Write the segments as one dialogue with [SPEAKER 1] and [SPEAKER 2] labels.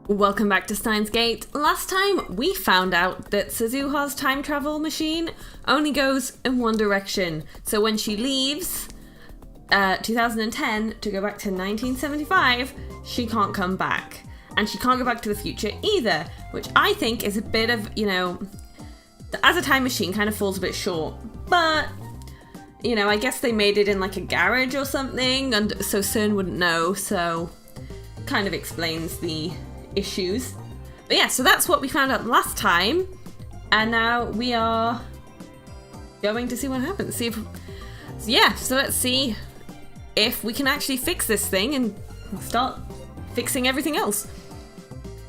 [SPEAKER 1] Welcome back to Steins Gate. Last time we found out that Suzuha's time travel machine only goes in one direction. So when she leaves 2010 to go back to 1975, she can't come back. And she can't go back to the future either, which I think is a bit of, as a time machine kind of falls a bit short. But, I guess they made it in like a garage or something, and so CERN wouldn't know, so kind of explains the issues. But yeah, so that's what we found out last time, and now we are going to see what happens. So let's see if we can actually fix this thing and start fixing everything else.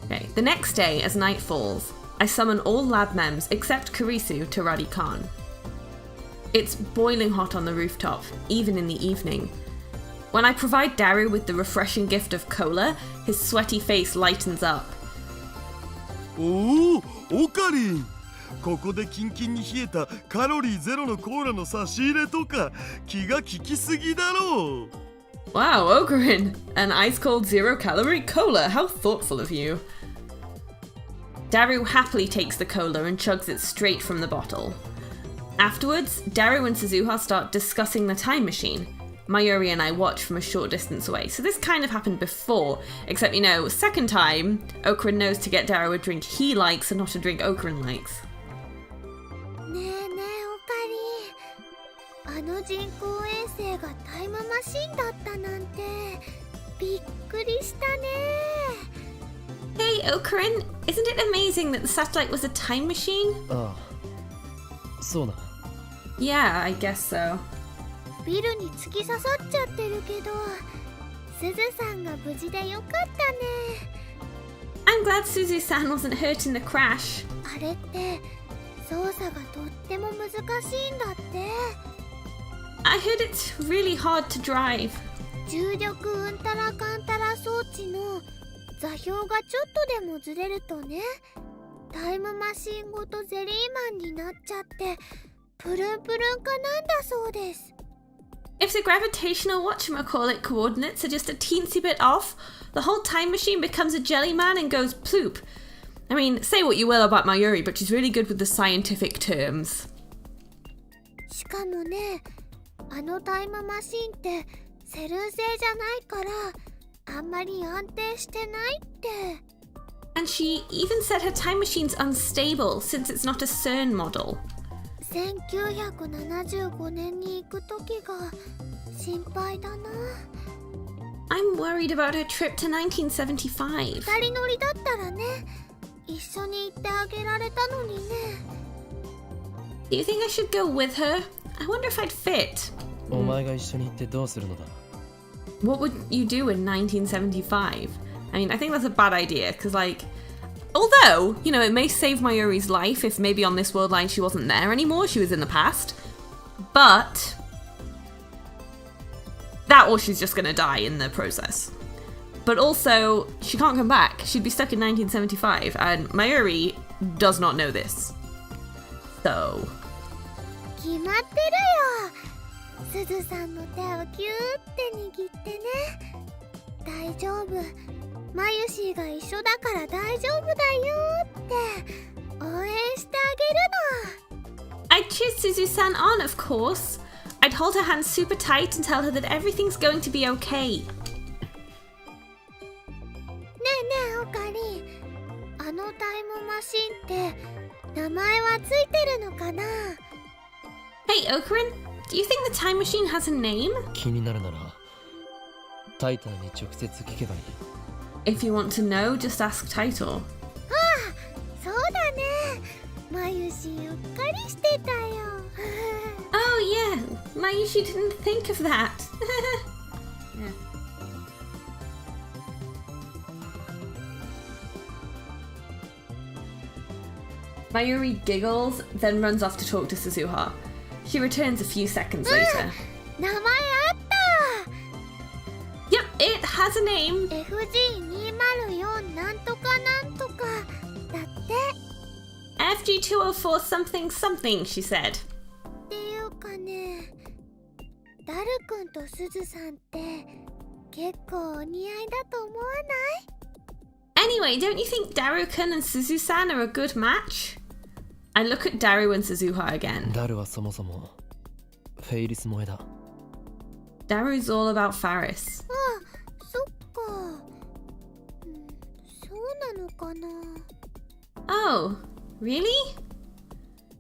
[SPEAKER 1] Okay, the next day as night falls, I summon all lab mems except Kurisu to Radikan. It's boiling hot on the rooftop, even in the evening. When I provide Daru with the refreshing gift of cola, his sweaty face lightens up.
[SPEAKER 2] Oh, Okarin! ここでキンキンに冷えたカロリーゼロのコーラの差し入れとか気が利きすぎだろう。
[SPEAKER 1] Wow, Okarin! An ice-cold zero-calorie cola, how thoughtful of you. Daru happily takes the cola and chugs it straight from the bottle. Afterwards, Daru and Suzuha start discussing the time machine. Mayuri and I watch from a short distance away. So this kind of happened before, except, second time, Okarin knows to get Daru a drink he likes and not a drink Okarin likes.
[SPEAKER 3] ねえねえ、オカリン。あの人工衛星がタイムマシンだったなんてびっくりしたね。
[SPEAKER 1] Hey, Okarin, isn't it amazing that the satellite was a time machine?
[SPEAKER 4] ああ、そうな。
[SPEAKER 1] Yeah, I guess so.
[SPEAKER 3] ビルに突き刺さっちゃってるけど、すずさんが無事でよかったね。
[SPEAKER 1] I'm glad Suzu-san wasn't hurt in the crash.
[SPEAKER 3] あれって操作がとっても難しいんだって。
[SPEAKER 1] I heard it's really hard to drive.
[SPEAKER 3] 重力うんたらかんたら装置の座標がちょっとでもずれるとね、タイムマシンごとゼリーマンになっちゃってプルンプルンかなんだそうです。
[SPEAKER 1] If the gravitational whatchamacallit coordinates are just a teensy bit off, the whole time machine becomes a jelly man and goes ploop. I mean, say what you will about Mayuri, but she's really good with the scientific terms.
[SPEAKER 3] しかもね、あのタイムマシンってセルン製じゃないからあんまり安定してないって。
[SPEAKER 1] And she even said her time machine's unstable since it's not a CERN model.
[SPEAKER 3] 1975年に行く時が心配だな。
[SPEAKER 1] I'm worried about her trip to 1975.
[SPEAKER 3] 二人乗りだったらね、一緒に行ってあげられたのにね。
[SPEAKER 1] Do you think I should go with her? I wonder if I'd fit.
[SPEAKER 4] お前が一緒に行ってどうするのだ。
[SPEAKER 1] What would you do in 1975? I mean, I think that's a bad idea, because, although, it may save Mayuri's life if maybe on this world line she wasn't there anymore, she was in the past, but that or she's just gonna die in the process. But also, she can't come back. She'd be stuck in 1975, and Mayuri does not know this. So...
[SPEAKER 3] 決まってるよ。すずさんの手をギューって握ってね。大丈夫。マユシーが一緒だから大丈夫だよって応援してあげるの。
[SPEAKER 1] I'd cheer Suzu-san on, of course. I'd hold her hand super tight and tell her that everything's going to be okay.
[SPEAKER 3] ねえねえオカリン、あのタイムマシンって名前はついてるのかな？
[SPEAKER 1] Hey, Okarin, do you think the time machine has a name?
[SPEAKER 4] 気になるならタイタンに直接聞けばいい。
[SPEAKER 1] If you want to know, just ask Taito.
[SPEAKER 3] ああ、そうだね。マユシーうっかりしてたよ。
[SPEAKER 1] Oh yeah, Mayushi didn't think of that. Yeah. Mayuri giggles, then runs off to talk to Suzuha. She returns a few seconds later.
[SPEAKER 3] 名前あった。
[SPEAKER 1] Yep, it has a name.
[SPEAKER 3] FG204 なんとかなんとかだって。
[SPEAKER 1] FG204 something something, she said.
[SPEAKER 3] っていうかね、ダルくんとすずさんって結構お似合いだと思わない？
[SPEAKER 1] Anyway, don't you think Daru-kun and Suzu-san are a good match? I look at Daru and Suzuha again.
[SPEAKER 4] ダルはそもそもフェイリス萌えだ。
[SPEAKER 1] Daru's all about Faris.
[SPEAKER 3] そっか。そうなのかな。
[SPEAKER 1] Oh, really?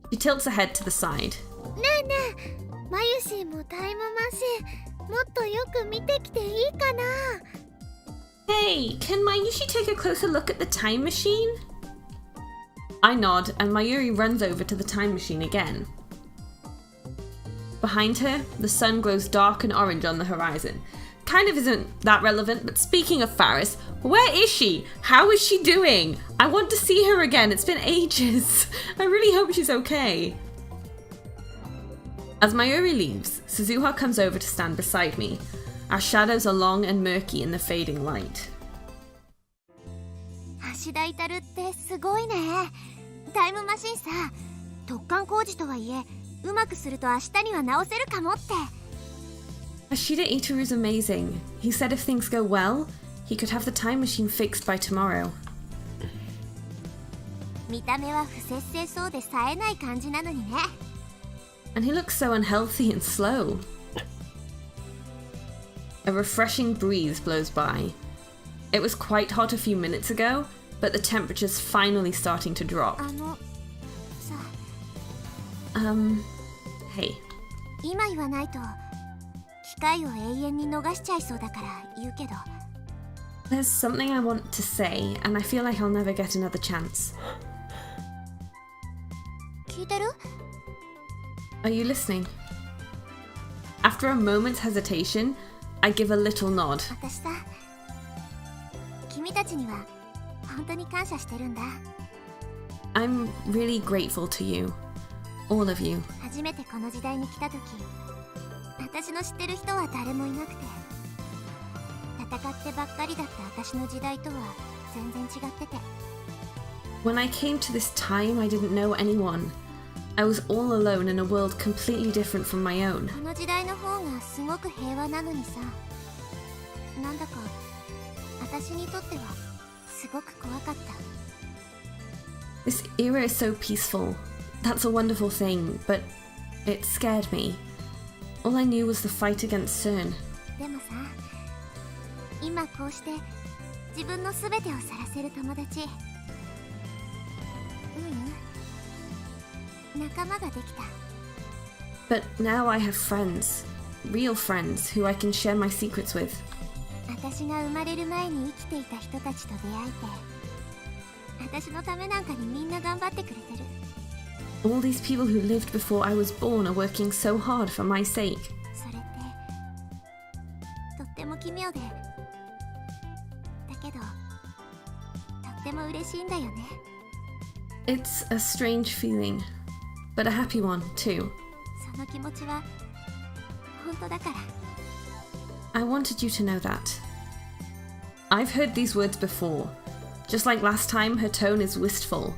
[SPEAKER 1] She tilts her head to the side.
[SPEAKER 3] ねえねえ、マユシーもタイムマシンもっとよく見てきていいかな。
[SPEAKER 1] Hey, can Mayushi take a closer look at the time machine? I nod and Mayuri runs over to the time machine again. Behind her, the sun glows dark and orange on the horizon. Kind of isn't that relevant, but speaking of Faris, where is she? How is she doing? I want to see her again. It's been ages. I really hope she's okay. As Mayuri leaves, Suzuha comes over to stand beside me. Our shadows are long and murky in the fading light.
[SPEAKER 3] 橋田至ってすごいね。タイムマシンさ、突貫工事とはいえうまくすると明日には直せるかもって。
[SPEAKER 1] Ashida Ito is amazing. He said if things go well, he could have the time machine fixed by tomorrow.
[SPEAKER 3] 見た目は不節制そうで冴えない感じなのにね。
[SPEAKER 1] And he looks so unhealthy and slow. A refreshing breeze blows by. It was quite hot a few minutes ago, but the temperature's finally starting to drop.
[SPEAKER 3] さ、
[SPEAKER 1] Hey.
[SPEAKER 3] 今言わないと機会を永遠に逃しちゃいそうだから言うけど。
[SPEAKER 1] There's something I want to say, and I feel like I'll never get another chance.
[SPEAKER 3] 聞いてる？
[SPEAKER 1] Are you listening? After a moment's hesitation, I give a little nod.
[SPEAKER 3] 私さ、君たちには本当に感謝してるんだ。
[SPEAKER 1] I'm really grateful to you. All of you.
[SPEAKER 3] 初めてこの時代に来た時、私の知ってる人は誰もいなくて、戦ってばっかりだった私の時代とは全然違ってて。
[SPEAKER 1] When I came to this time, I didn't know anyone. I was all alone in a world completely different from my own.
[SPEAKER 3] この時代の方がすごく平和なのにさ、なんだか私にとってはすごく怖かった。
[SPEAKER 1] This era is so peaceful. That's a wonderful thing, but it scared me. All I knew was the fight against CERN.
[SPEAKER 3] でもさ、今こうして自分の全てを晒せる友達、仲間ができた。
[SPEAKER 1] But now I have friends. Real friends who I can share my secrets with.
[SPEAKER 3] 私が生まれる前に生きていた人たちと出会えて、私のためなんかにみんな頑張ってくれてる。
[SPEAKER 1] All these people who lived before I was born are working so hard for my sake.
[SPEAKER 3] それってとっても奇妙で、だけどとっても嬉しいんだよね。
[SPEAKER 1] It's a strange feeling, but a happy one too.
[SPEAKER 3] その気持ちは本当だから。
[SPEAKER 1] I wanted you to know that. I've heard these words before. Just like last time, her tone is wistful.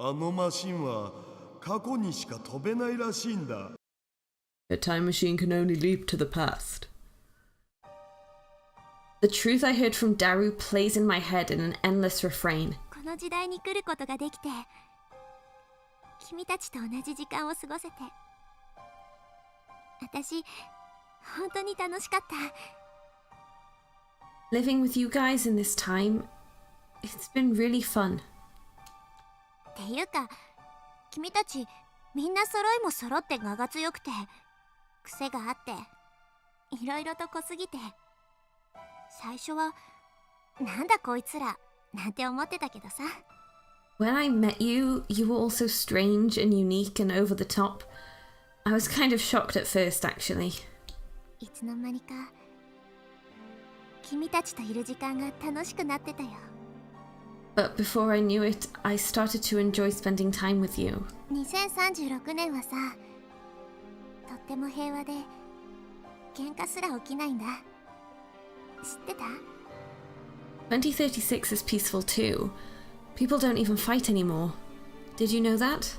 [SPEAKER 2] あのマシンは過去にしか飛べないらしいんだ。
[SPEAKER 1] A time machine can only leap to the past. The truth I heard from Daru plays in my head in an endless refrain.
[SPEAKER 3] この時代に来ることができて、君たちと同じ時間を過ごせて、私本当に楽しかった。
[SPEAKER 1] Living with you guys in this time, it's been really fun.
[SPEAKER 3] っていうか、君たちみんな揃いも揃って我が強くて、癖があっていろいろと濃すぎて、最初はなんだこいつらなんて思ってたけどさ。
[SPEAKER 1] When I met you, you were all so strange and unique and over the top. I was kind of shocked at first, actually.
[SPEAKER 3] いつの間にか君たちといる時間が楽しくなってたよ。
[SPEAKER 1] But before I knew it, I started to enjoy spending time with you.
[SPEAKER 3] 2036年はさ、とっても平和で喧嘩すら起きないんだ。知ってた？
[SPEAKER 1] 2036 is peaceful too. People don't even fight anymore. Did you know that?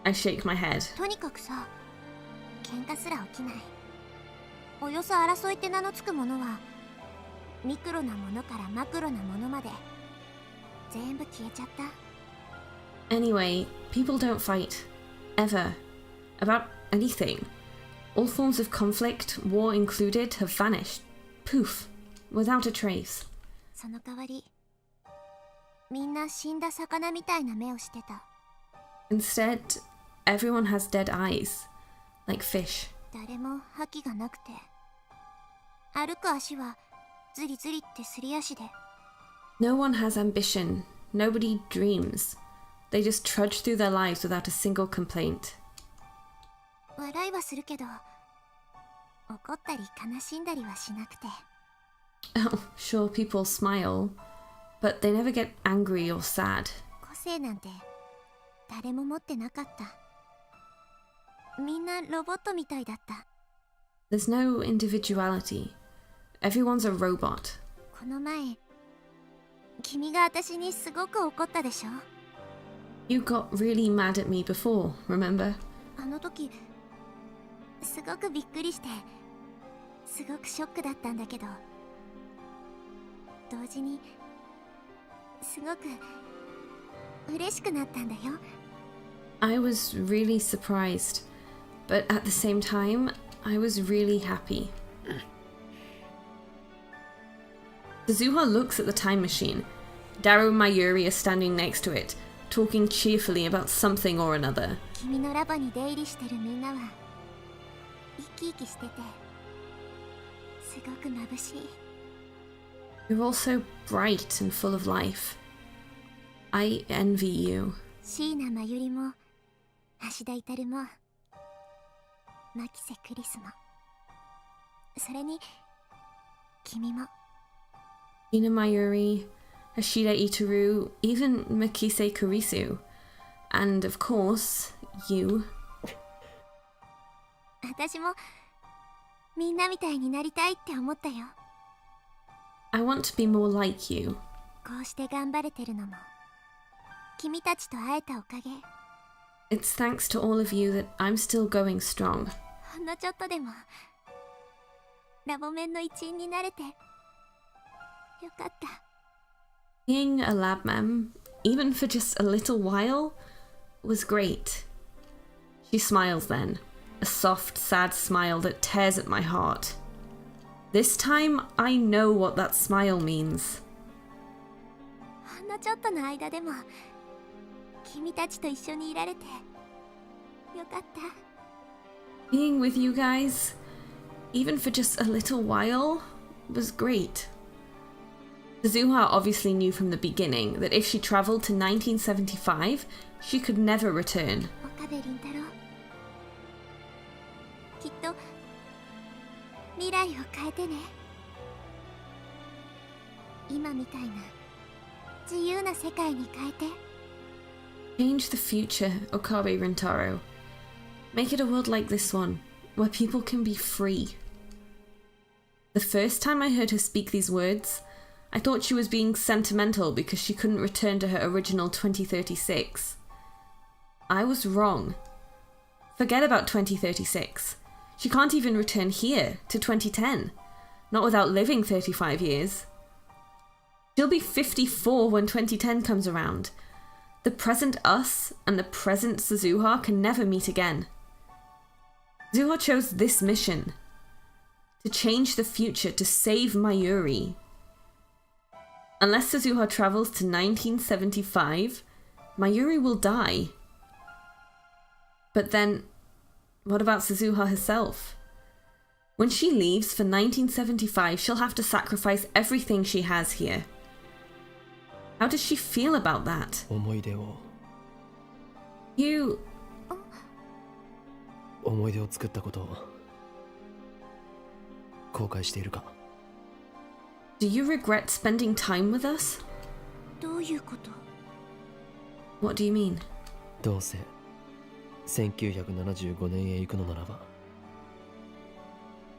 [SPEAKER 1] I shake my head.
[SPEAKER 3] とにかくさ、喧嘩すら起きない。およそ争いって名のつくものはミクロなものからマクロなものまで全部消えちゃった。
[SPEAKER 1] Anyway, people don't fight. Ever. About anything. All forms of conflict, war included, have vanished. Poof. Without a trace.
[SPEAKER 3] その代わりみんな死んだ魚みたいな目をしてた。
[SPEAKER 1] Instead, everyone has dead eyes. Like fish.
[SPEAKER 3] 誰も覇気がなくて、歩く足はズリズリってすり足で。
[SPEAKER 1] No one has ambition. Nobody dreams. They just trudge through their lives without a single complaint.
[SPEAKER 3] 笑いはするけど、怒ったり悲しんだりはしなくて。
[SPEAKER 1] Oh, sure, people smile, but they never get angry or sad.
[SPEAKER 3] 個性なんて誰も持ってなかった。みんなロボットみたいだった。
[SPEAKER 1] There's no individuality. Everyone's a robot.
[SPEAKER 3] この前、君が私にすごく怒ったでしょ。
[SPEAKER 1] You got really mad at me before, remember?
[SPEAKER 3] あの時、すごくびっくりして、すごくショックだったんだけど、同時に、すごく嬉しくなったんだよ。
[SPEAKER 1] I was really surprised, but at the same time, I was really happy. Suzuha looks at the time machine. Daru and Mayuri are standing next to it, talking cheerfully about something or another.
[SPEAKER 3] 君のラボに出入りしてるみんなは生き生きしててすごく眩しい。
[SPEAKER 1] You're all so bright and full of life. I envy you.
[SPEAKER 3] 椎名真由里も橋田至も牧瀬クリスも、それに君も。
[SPEAKER 1] Ina Mayuri, Hashida Itaru, even Makise Kurisu. And of course, you.
[SPEAKER 3] 私もみんなみたいになりたいって思ったよ。
[SPEAKER 1] I want to be more like you.
[SPEAKER 3] こうして頑張れてるのも君たちと会えたおかげ。
[SPEAKER 1] It's thanks to all of you that I'm still going strong.
[SPEAKER 3] ほんのちょっとでもラボメンの一員になれてよかった。
[SPEAKER 1] Being a lab mem, even for just a little while, was great. She smiles then, a soft, sad smile that tears at my heart. This time, I know what that smile means.
[SPEAKER 3] ほんのちょっとの間でも君たちと一緒にいられてよかった。
[SPEAKER 1] Being with you guys, even for just a little while, was great. Suzuha obviously knew from the beginning that if she travelled to 1975, she could never return.
[SPEAKER 3] 岡部倫太郎、きっと未来を変えてね。今みたいな自由な世界に変えて。
[SPEAKER 1] Change the future, Okarin and Suzuha. Make it a world like this one, where people can be free. The first time I heard her speak these words, I thought she was being sentimental because she couldn't return to her original 2036. I was wrong. Forget about 2036. She can't even return here to 2010, not without living 35 years. She'll be 54 when 2010 comes around. The present us and the present Suzuha can never meet again. Suzuha chose this mission, to change the future, to save Mayuri. Unless Suzuha travels to 1975, Mayuri will die. But then, what about Suzuha herself? When she leaves for 1975, she'll have to sacrifice everything she has here. How does she feel about that?
[SPEAKER 4] 思い出を
[SPEAKER 1] You...
[SPEAKER 4] 思い出を作ったことを後悔しているか？
[SPEAKER 1] Do you regret spending time with us?
[SPEAKER 3] どういうこと？
[SPEAKER 1] What do you mean?
[SPEAKER 4] どうせ1975年へ行くのならば、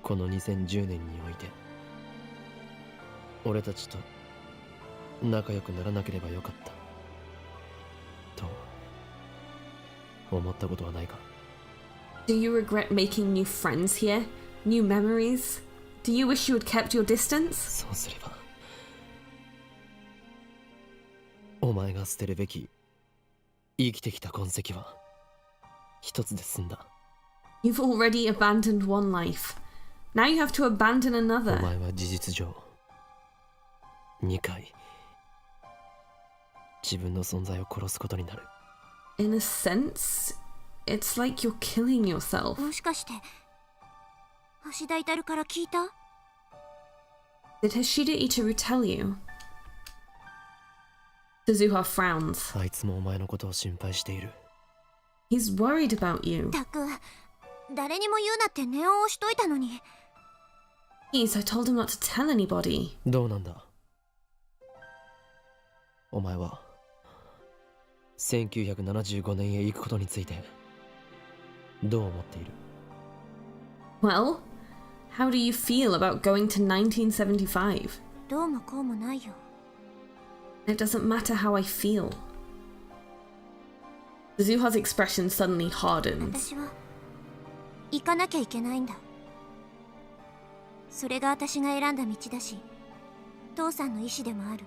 [SPEAKER 4] この2010年において俺たちと仲良くならなければよかったと思ったことはないか？
[SPEAKER 1] Do you regret making new friends here? New memories? Do you wish you had kept your distance?
[SPEAKER 4] そうすればお前が捨てるべき生きてきた痕跡は一つで済んだ。
[SPEAKER 1] You've already abandoned one life. Now you have to abandon
[SPEAKER 4] お
[SPEAKER 1] another.
[SPEAKER 4] 前は事実上2回自分の存在を殺すことになる。
[SPEAKER 1] In a sense, it's like you're killing yourself.
[SPEAKER 3] もしかして橋田至から聞いた？
[SPEAKER 1] Did Hashida Itaru tell you? Suzuha frowns.
[SPEAKER 4] あいつもお前のことを心配している。
[SPEAKER 1] He's worried about you.
[SPEAKER 3] たく、誰にも言うなって念を押しといたのに。
[SPEAKER 1] Please, I told him not to tell anybody.
[SPEAKER 4] どうなんだお前は1975年へ行くことについてどう思っている？
[SPEAKER 1] Well, how do you feel about going to 1975?
[SPEAKER 3] どうもこうもないよ。
[SPEAKER 1] It doesn't matter how I feel. Suzuha's expression suddenly hardens.
[SPEAKER 3] 私は行かなきゃいけないんだ。それが私が選んだ道だし、父さんの意志でもある。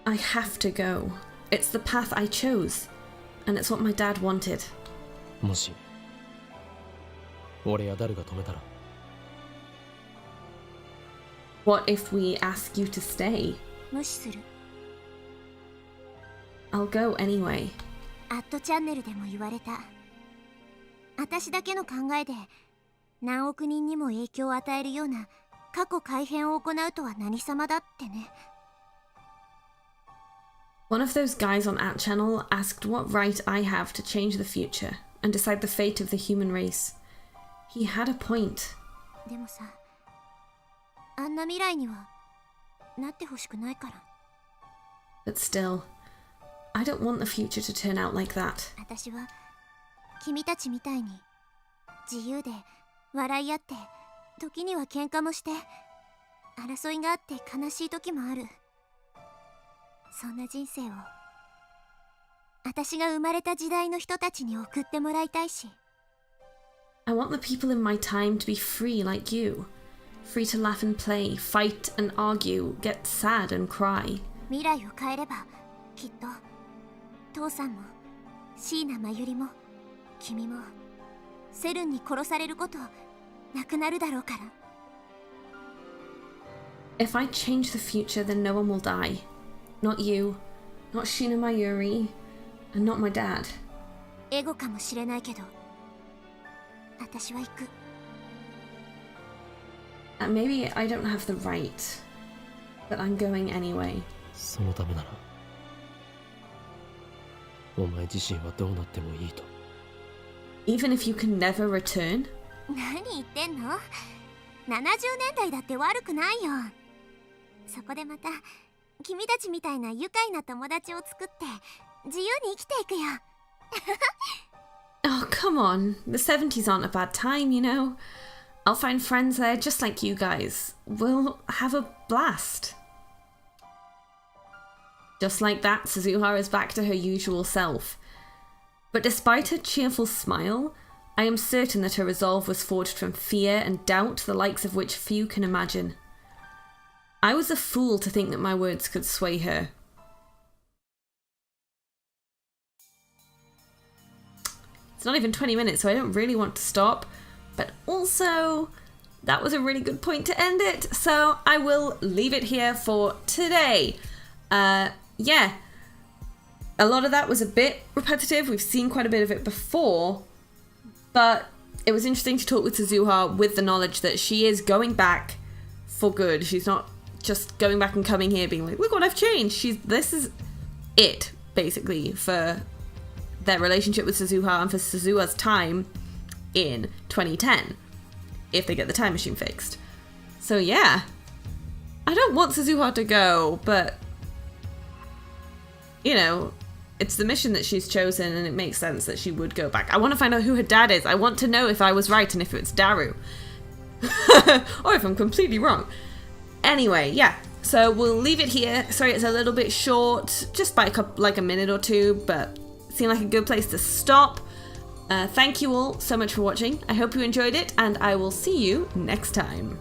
[SPEAKER 1] I have to go. It's the path I chose. And it's what my dad wanted.
[SPEAKER 4] もし俺やダルが止めたら
[SPEAKER 1] What if we ask you to stay?
[SPEAKER 3] 無視する。
[SPEAKER 1] I'll go anyway.
[SPEAKER 3] アットチャンネルでも言われた。私だけの考えで何億人にも影響を与えるような過去改変を行うとは何様だってね。
[SPEAKER 1] One of those guys on At Channel asked what right I have to change the future and decide the fate of the human race. He had a point.
[SPEAKER 3] でもさ、あんな未来にはなってほしくないから。
[SPEAKER 1] But still, I don't want the future to turn out like that.
[SPEAKER 3] 私は君たちみたいに自由で笑い合って時には喧嘩もして争いがあって悲しい時もある。そんな人生を私が生まれた時代の人たちに送ってもらいたいし。
[SPEAKER 1] I want the people in my time to be free like you. Free to laugh and play, fight and argue, get sad and cry.
[SPEAKER 3] 未来を変えればきっと父さんも椎名真由里も君もセルンに殺されることなくなるだろうから。
[SPEAKER 1] If I change the future, then no one will die. Not you, not Shina Mayuri, and not my dad.
[SPEAKER 3] エゴかもしれないけど私は行く。
[SPEAKER 1] Maybe I don't have the right, but I'm going anyway.
[SPEAKER 4] そのためならお前自身はどうなってもいいと。
[SPEAKER 1] Even if you can never return?
[SPEAKER 3] 何言ってんの？ 70年代だって悪くないよ。そこでまた君たちみたいな愉快な友達を作って自由に生きていくよ。
[SPEAKER 1] Oh, come on. The 70s aren't a bad time, you know? I'll find friends there just like you guys. We'll have a blast. Just like that, Suzuha is back to her usual self. But despite her cheerful smile, I am certain that her resolve was forged from fear and doubt, the likes of which few can imagine. I was a fool to think that my words could sway her. It's not even 20 minutes, so I don't really want to stop. But also, that was a really good point to end it, so I will leave it here for today. Yeah, a lot of that was a bit repetitive. We've seen quite a bit of it before, but it was interesting to talk with Suzuha with the knowledge that she is going back for good. She's not just going back and coming here being like, look what I've changed. This is it, basically, for their relationship with Suzuha and for Suzuha's time in 2010, if they get the time machine fixed. So yeah, I don't want Suzuha to go, but you know, it's the mission that she's chosen and it makes sense that she would go back. I want to find out who her dad is. I want to know if I was right and if it's Daru. Or if I'm completely wrong. Anyway, yeah, so we'll leave it here. Sorry it's a little bit short, just by like a minute or two, but it seemed like a good place to stop. Thank you all so much for watching. I hope you enjoyed it, and I will see you next time.